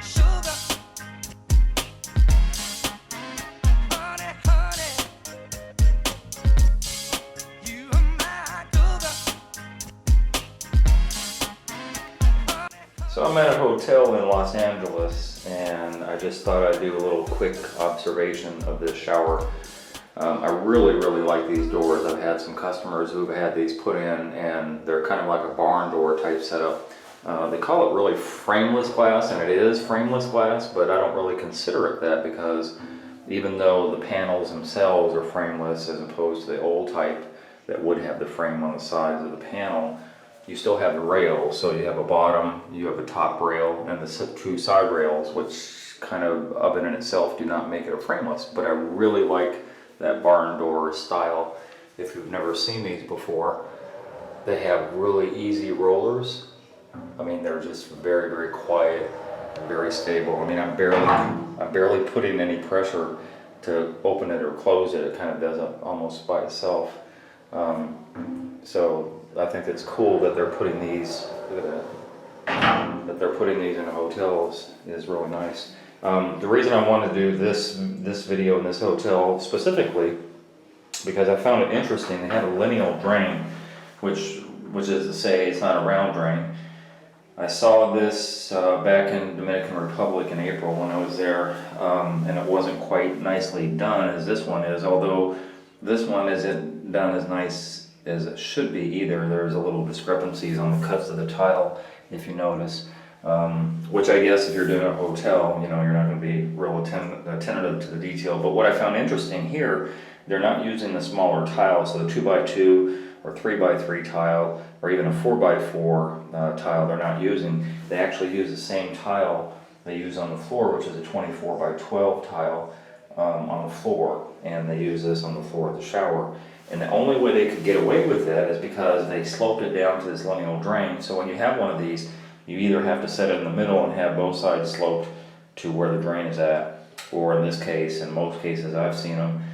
Sugar, honey, honey, you are my sugar. So I'm at a hotel in Los Angeles, and I just thought I'd do a little quick observation of this shower. I really like these doors. I've had some customers who've had these put in, and they're kind of like a barn door type setup. They call it really frameless glass, and it is frameless glass, but I don't really consider it that, because even though the panels themselves are frameless as opposed to the old type that would have the frame on the sides of the panel, you still have the rail. So you have a bottom, you have a top rail, and the two side rails, which kind of in itself do not make it a frameless. But I really like that barn door style. If you've never seen these before, they have really easy rollers. I mean, they're just very quiet and very stable. I mean, I'm barely putting any pressure to open it or close it. It kind of does it almost by itself. So I think it's cool that they're putting these in hotels is really nice. The reason I wanted to do this video in this hotel specifically, because I found it interesting. They had a lineal drain, which is to say it's not a round drain. I saw this back in Dominican Republic in April when I was there, and it wasn't quite nicely done as this one is, although this one isn't done as nice as it should be either. There's a little discrepancies on the cuts of the tile, if you notice. Which I guess if you're doing a hotel, you know, you're not going to be real attentive to the detail. But what I found interesting here, they're not using the smaller tiles, so the 2x2 or 3x3 tile, or even a 4x4 tile they're not using. They actually use the same tile they use on the floor, which is a 24x12 tile on the floor, and they use this on the floor of the shower. And the only way they could get away with that is because they sloped it down to this lineal drain. So when you have one of these, you either have to set it in the middle and have both sides sloped to where the drain is at, or in this case, in most cases I've seen them,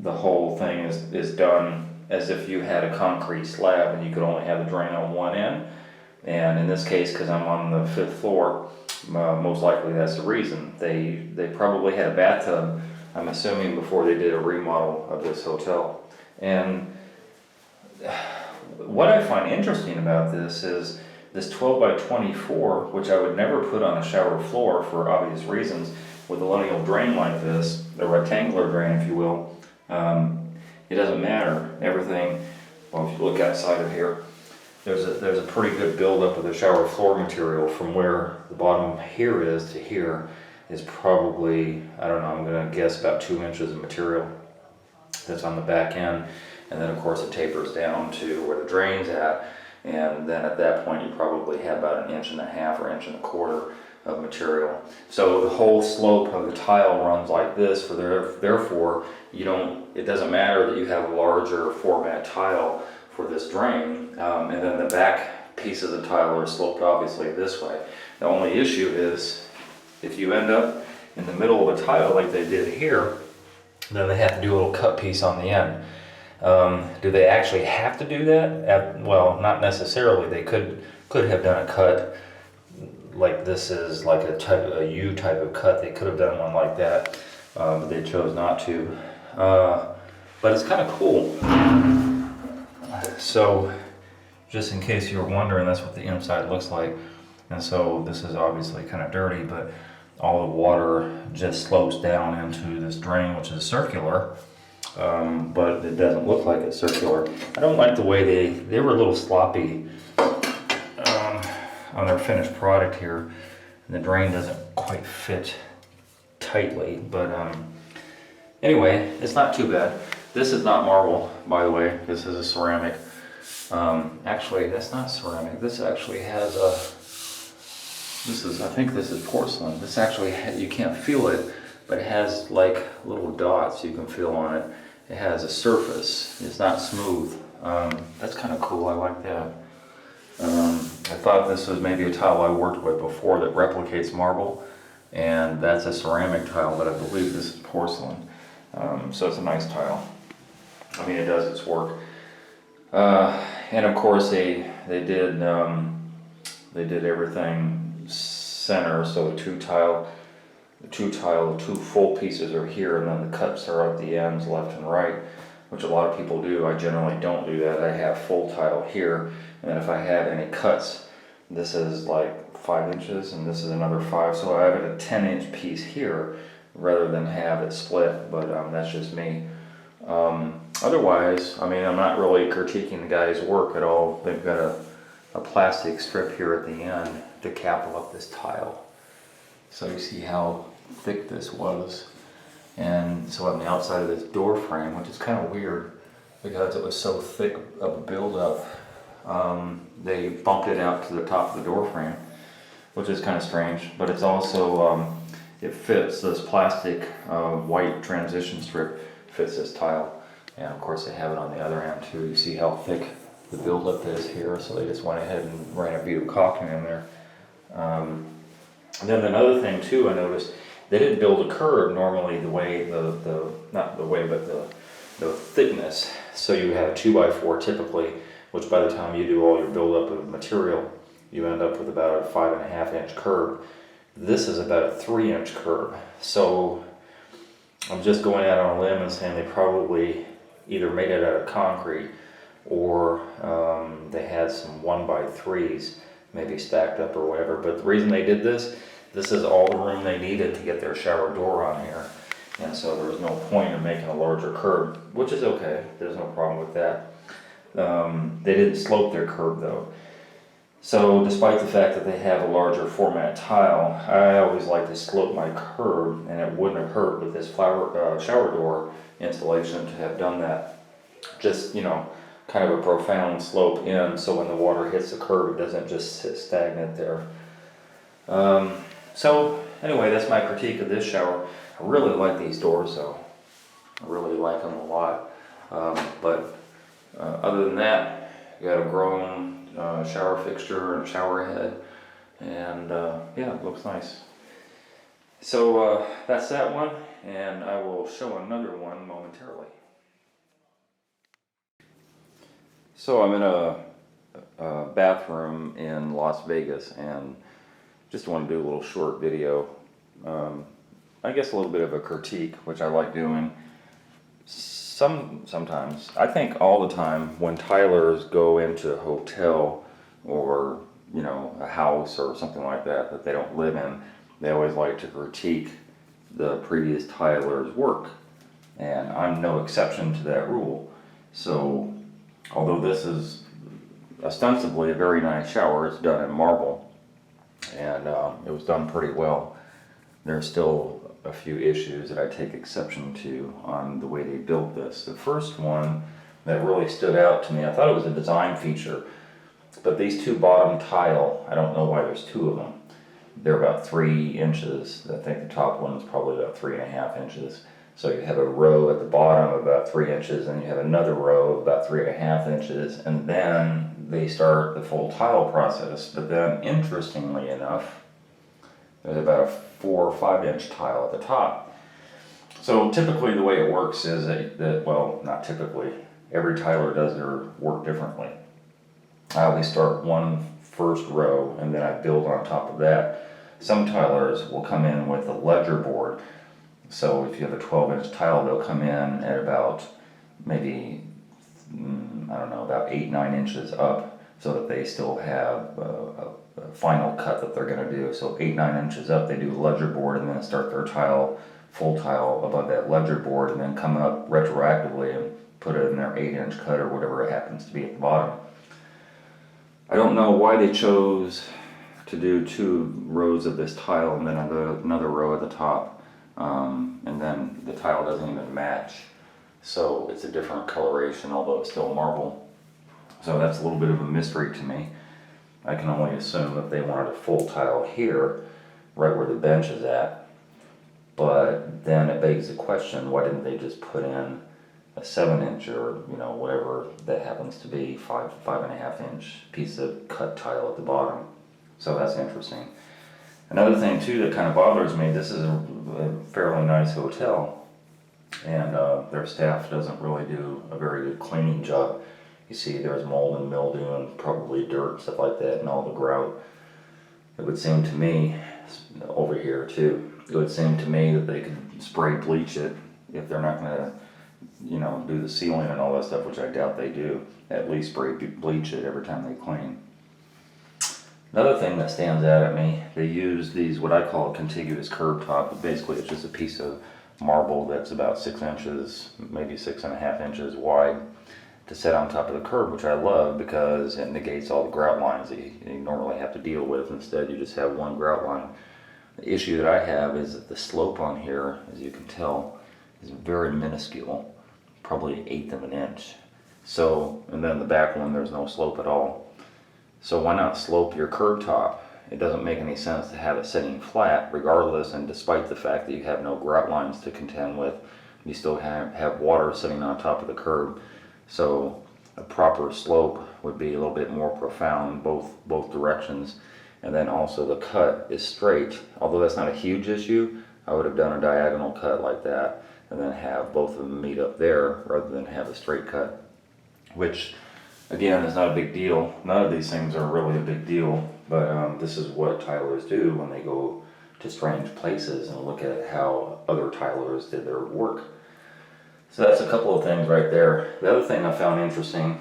the whole thing is done as if you had a concrete slab and you could only have the drain on one end. And in this case, because I'm on the 5th floor, most likely that's the reason. They probably had a bathtub, I'm assuming, before they did a remodel of this hotel. And what I find interesting about this is this 12x24, which I would never put on a shower floor for obvious reasons, with a lineal drain like this, a rectangular drain if you will, it doesn't matter. Everything, well, if you look outside of here, there's a pretty good buildup of the shower floor material from where the bottom here is to here is probably, I don't know, I'm going to guess about 2 inches of material that's on the back end. And then of course it tapers down to where the drain's at. And then at that point you probably have about 1.5 inches or 1.25 inches of material. So the whole slope of the tile runs like this. Therefore, it doesn't matter that you have a larger format tile for this drain, and then the back pieces of the tile are sloped obviously this way. The only issue is if you end up in the middle of a tile like they did here, then they have to do a little cut piece on the end. Do they actually have to do that? Well, not necessarily. They could have done a cut like this is like a U type of cut. They could have done one like that, but they chose not to. But it's kind of cool. So just in case you were wondering, that's what the inside looks like. And so this is obviously kind of dirty, but all the water just slopes down into this drain, which is circular. But it doesn't look like it's circular. I don't like the way they were a little sloppy on their finished product here. And the drain doesn't quite fit tightly, but anyway, it's not too bad. This is not marble, by the way. This is a ceramic. Actually, that's not ceramic. This actually has I think this is porcelain. This actually, you can't feel it, but it has like little dots you can feel on it. It has a surface. It's not smooth. That's kind of cool. I like that. I thought this was maybe a tile I worked with before that replicates marble, and that's a ceramic tile, but I believe this is porcelain. So it's a nice tile. I mean, it does its work. And of course, they did everything center, so the two full pieces are here, and then the cuts are at the ends, left and right, which a lot of people do. I generally don't do that. I have full tile here, and then if I have any cuts, this is like 5 inches, and this is another 5, so I have a 10-inch piece here, rather than have it split, but that's just me. Otherwise, I mean, I'm not really critiquing the guy's work at all. They've got a plastic strip here at the end to cap up this tile. So you see how thick this was. And so on the outside of this door frame, which is kind of weird because it was so thick of a buildup, they bumped it out to the top of the door frame, which is kind of strange, but it's also, it fits this plastic white transition strip, fits this tile. And of course they have it on the other end too. You see how thick the buildup is here, so they just went ahead and ran a bead of caulking in there. And then another thing too, I noticed, they didn't build a curb normally the way, not the way, but the thickness. So you have a 2x4 typically, which by the time you do all your buildup of material, you end up with about a 5.5-inch curb. This is about a 3-inch curb. So I'm just going out on a limb and saying they probably either made it out of concrete or they had some 1x3s maybe stacked up or whatever. But the reason they did this is all the room they needed to get their shower door on here. And so there was no point in making a larger curb, which is okay. There's no problem with that. They didn't slope their curb though. So despite the fact that they have a larger format tile, I always like to slope my curb, and it wouldn't have hurt with this shower door installation to have done that. Just, you know, kind of a profound slope in, so when the water hits the curb, it doesn't just sit stagnant there. So anyway, that's my critique of this shower. I really like these doors though. I really like them a lot. But other than that, you got a grown shower fixture and shower head, and yeah, it looks nice. So that's that one, and I will show another one momentarily. So I'm in a bathroom in Las Vegas, and just want to do a little short video. I guess a little bit of a critique, which I like doing. Sometimes, I think all the time, when tilers go into a hotel or, you know, a house or something like that that they don't live in, they always like to critique the previous tiler's work. And I'm no exception to that rule. So, although this is ostensibly a very nice shower, it's done in marble, and it was done pretty well. There's still a few issues that I take exception to on the way they built this. The first one that really stood out to me, I thought it was a design feature, but these two bottom tile, I don't know why there's two of them. They're about 3 inches. I think the top one is probably about 3.5 inches. So you have a row at the bottom of about 3 inches, and you have another row of about 3.5 inches, and then they start the full tile process. But then, interestingly enough, there's about a 4 or 5 inch tile at the top. So typically the way it works is that, well, not typically, every tiler does their work differently. I always start one first row, and then I build on top of that. Some tilers will come in with a ledger board. So if you have a 12-inch tile, they'll come in at about maybe, I don't know, about 8-9 inches up, so that they still have a final cut that they're going to do. So 8-9 inches up, they do a ledger board, and then start their tile, full tile above that ledger board, and then come up retroactively and put it in their 8-inch cut or whatever it happens to be at the bottom. I don't know why they chose to do 2 rows of this tile and then another row at the top, and then the tile doesn't even match, so it's a different coloration, although it's still marble. So that's a little bit of a mystery to me. I can only assume that they wanted a full tile here, right where the bench is at. But then it begs the question, why didn't they just put in a 7-inch or, you know, whatever that happens to be, 5.5 inch piece of cut tile at the bottom? So that's interesting. Another thing too that kind of bothers me, this is a fairly nice hotel, and their staff doesn't really do a very good cleaning job. You see there's mold and mildew and probably dirt, stuff like that, and all the grout. It would seem to me over here too. It would seem to me that they could spray bleach it if they're not gonna, you know, do the sealing and all that stuff, which I doubt they do. At least spray bleach it every time they clean. Another thing that stands out at me, they use these, what I call a contiguous curb top, but basically it's just a piece of marble that's about 6 inches, maybe 6.5 inches wide to set on top of the curb, which I love because it negates all the grout lines that you normally have to deal with. Instead, you just have one grout line. The issue that I have is that the slope on here, as you can tell, is very minuscule, probably 1/8 of an inch. So, and then the back one, there's no slope at all. So why not slope your curb top? It doesn't make any sense to have it sitting flat regardless, and despite the fact that you have no grout lines to contend with, you still have water sitting on top of the curb. So a proper slope would be a little bit more profound both directions. And then also the cut is straight. Although that's not a huge issue, I would have done a diagonal cut like that and then have both of them meet up there rather than have a straight cut, which again is not a big deal. None of these things are really a big deal, but this is what tilers do when they go to strange places and look at how other tilers did their work. So that's a couple of things right there. The other thing I found interesting,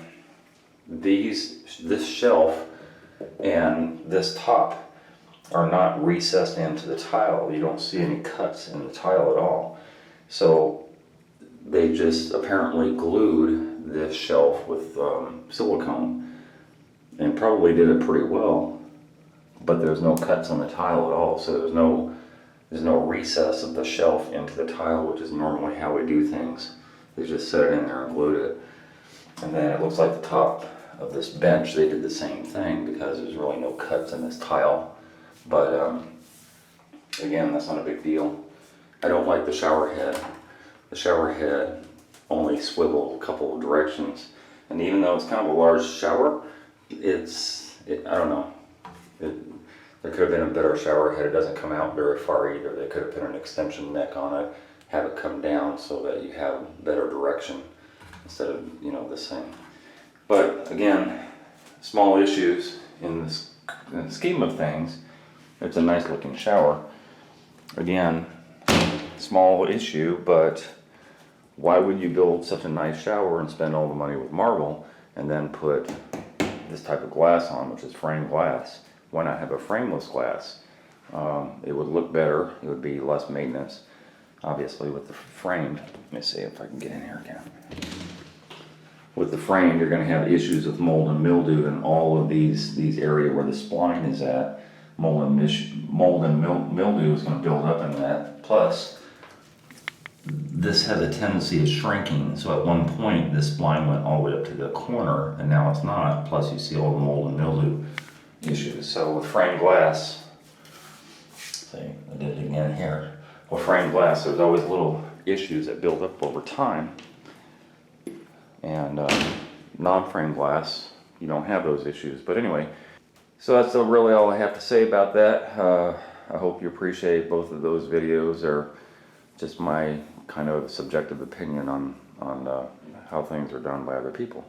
this shelf and this top are not recessed into the tile. You don't see any cuts in the tile at all. So they just apparently glued this shelf with silicone and probably did it pretty well, but there's no cuts on the tile at all. So there's no recess of the shelf into the tile, which is normally how we do things. They just set it in there and glued it. And then it looks like the top of this bench, they did the same thing because there's really no cuts in this tile. But again, that's not a big deal. I don't like the shower head. The shower head only swivels a couple of directions. And even though it's kind of a large shower, I don't know. There could have been a better shower head. It doesn't come out very far either. They could have put an extension neck on it, have it come down so that you have better direction instead of, you know, this thing. But again, small issues in the scheme of things. It's a nice looking shower. Again, small issue, but why would you build such a nice shower and spend all the money with marble and then put this type of glass on, which is framed glass? Why not have a frameless glass? It would look better. It would be less maintenance, obviously, with the framed. Let me see if I can get in here again. With the frame, you're going to have issues with mold and mildew in all of these areas where the spline is at. Mold and mildew is going to build up in that. Plus, this has a tendency of shrinking. So at one point, this spline went all the way up to the corner, and now it's not. Plus, you see all the mold and mildew issues. So with framed glass, see, I did it again here. With framed glass, there's always little issues that build up over time. And non-frame glass, you don't have those issues. But anyway, so that's really all I have to say about that. I hope you appreciate both of those videos. They're just my kind of subjective opinion on how things are done by other people.